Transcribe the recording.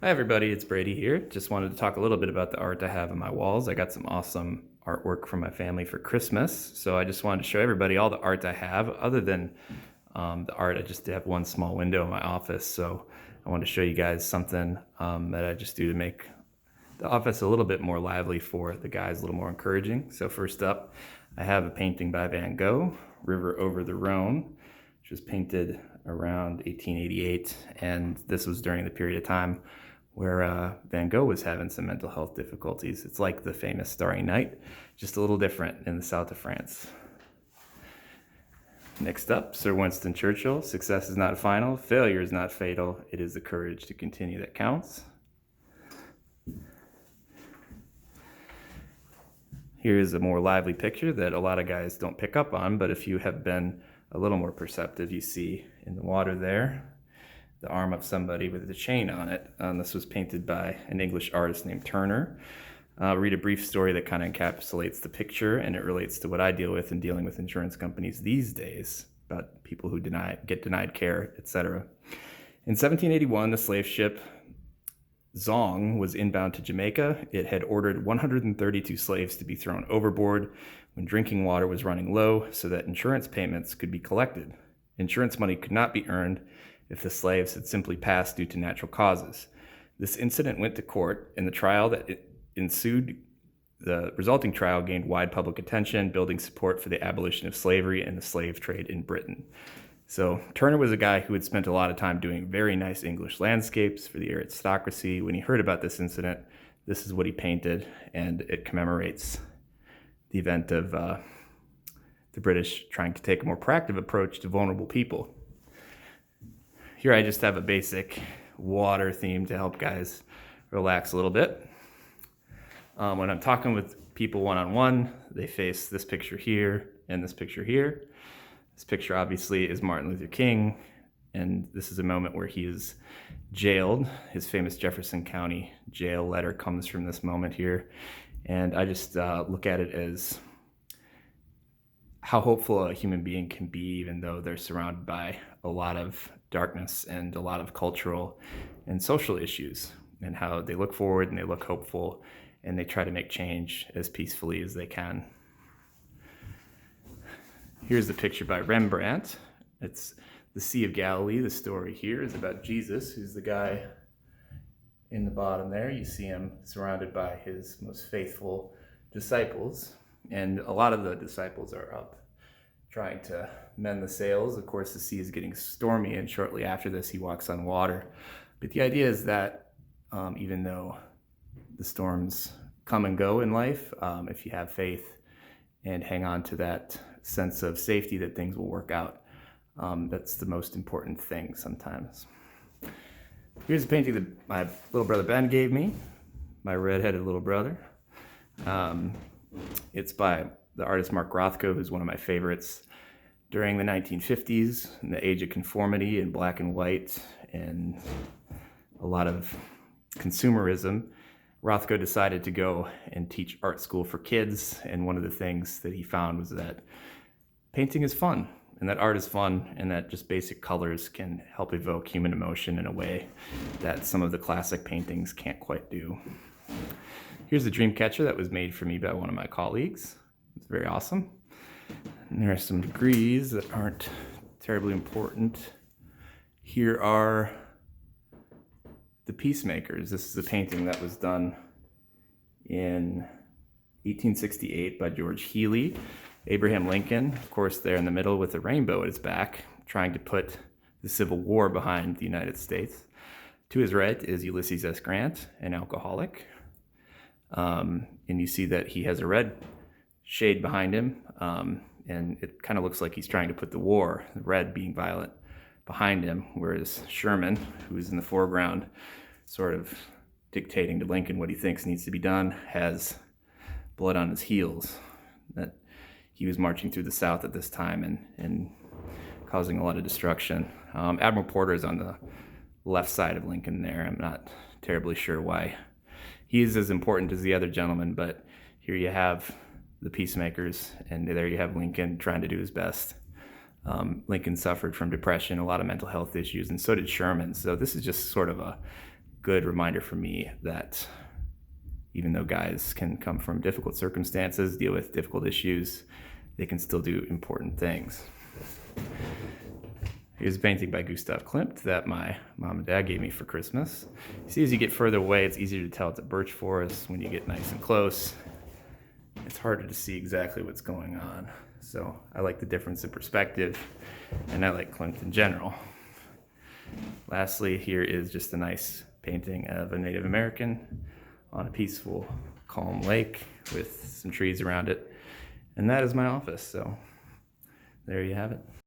Hi, everybody. It's Brady here. Just wanted to talk a little bit about the art I have on my walls. I got some awesome artwork from my family for Christmas. So I just wanted to show everybody all the art I have. Other than the art, I just have one small window in my office. So I wanted to show you guys something that I just do to make the office a little bit more lively for the guys, a little more encouraging. So first up, I have a painting by Van Gogh, River Over the Rhone, which was painted around 1888. And this was during the period of time where Van Gogh was having some mental health difficulties. It's like the famous Starry Night, just a little different in the south of France. Next up, Sir Winston Churchill. Success is not final, failure is not fatal. It is the courage to continue that counts. Here's a more lively picture that a lot of guys don't pick up on, but if you have been a little more perceptive, you see in the water there the arm of somebody with a chain on it. This was painted by an English artist named Turner. I'll read a brief story that kind of encapsulates the picture, and it relates to what I deal with in dealing with insurance companies these days about people who get denied care, etc. In 1781, the slave ship Zong was inbound to Jamaica. It had ordered 132 slaves to be thrown overboard when drinking water was running low so that insurance payments could be collected. Insurance money could not be earned if the slaves had simply passed due to natural causes. This incident went to court, and the trial that ensued, the resulting trial gained wide public attention, building support for the abolition of slavery and the slave trade in Britain. So Turner was a guy who had spent a lot of time doing very nice English landscapes for the aristocracy. When he heard about this incident, this is what he painted, and it commemorates the event of the British trying to take a more proactive approach to vulnerable people. Here I just have a basic water theme to help guys relax a little bit. When I'm talking with people one-on-one, they face this picture here and this picture here. This picture obviously is Martin Luther King, and this is a moment where he is jailed. His famous Jefferson County jail letter comes from this moment here. And I just look at it as how hopeful a human being can be, even though they're surrounded by a lot of darkness and a lot of cultural and social issues, and how they look forward and they look hopeful and they try to make change as peacefully as they can. Here's the picture by Rembrandt. It's the Sea of Galilee. The story here is about Jesus, who's the guy in the bottom there. You see him surrounded by his most faithful disciples, and a lot of the disciples are up trying to mend the sails. Of course, the sea is getting stormy, and shortly after this, he walks on water. But the idea is that even though the storms come and go in life, if you have faith and hang on to that sense of safety that things will work out, that's the most important thing sometimes. Here's a painting that my little brother Ben gave me, my redheaded little brother. It's by the artist Mark Rothko, who's one of my favorites. During the 1950s, in the age of conformity and black and white and a lot of consumerism, Rothko decided to go and teach art school for kids. And one of the things that he found was that painting is fun, and that art is fun, and that just basic colors can help evoke human emotion in a way that some of the classic paintings can't quite do. Here's a dream catcher that was made for me by one of my colleagues. It's very awesome. And there are some degrees that aren't terribly important. Here are the Peacemakers. This is a painting that was done in 1868 by George Healey. Abraham Lincoln, of course, there in the middle with a rainbow at his back, trying to put the Civil War behind the United States. To his right is Ulysses S. Grant, an alcoholic. And you see that he has a red shade behind him, and it kind of looks like he's trying to put the war, the red being violent, behind him, whereas Sherman, who is in the foreground, sort of dictating to Lincoln what he thinks needs to be done, has blood on his heels. That he was marching through the South at this time and causing a lot of destruction. Admiral Porter is on the left side of Lincoln there. I'm not terribly sure why he is as important as the other gentleman, but here you have the Peacemakers, and there you have Lincoln trying to do his best. Lincoln suffered from depression, a lot of mental health issues, and so did Sherman. So this is just sort of a good reminder for me that even though guys can come from difficult circumstances, deal with difficult issues, they can still do important things. Here's a painting by Gustav Klimt that my mom and dad gave me for Christmas. You see, as you get further away, it's easier to tell it's a birch forest. When you get nice and close, it's harder to see exactly what's going on. So I like the difference in perspective, and I like Klimt in general. Lastly, here is just a nice painting of a Native American on a peaceful, calm lake with some trees around it. And that is my office, so there you have it.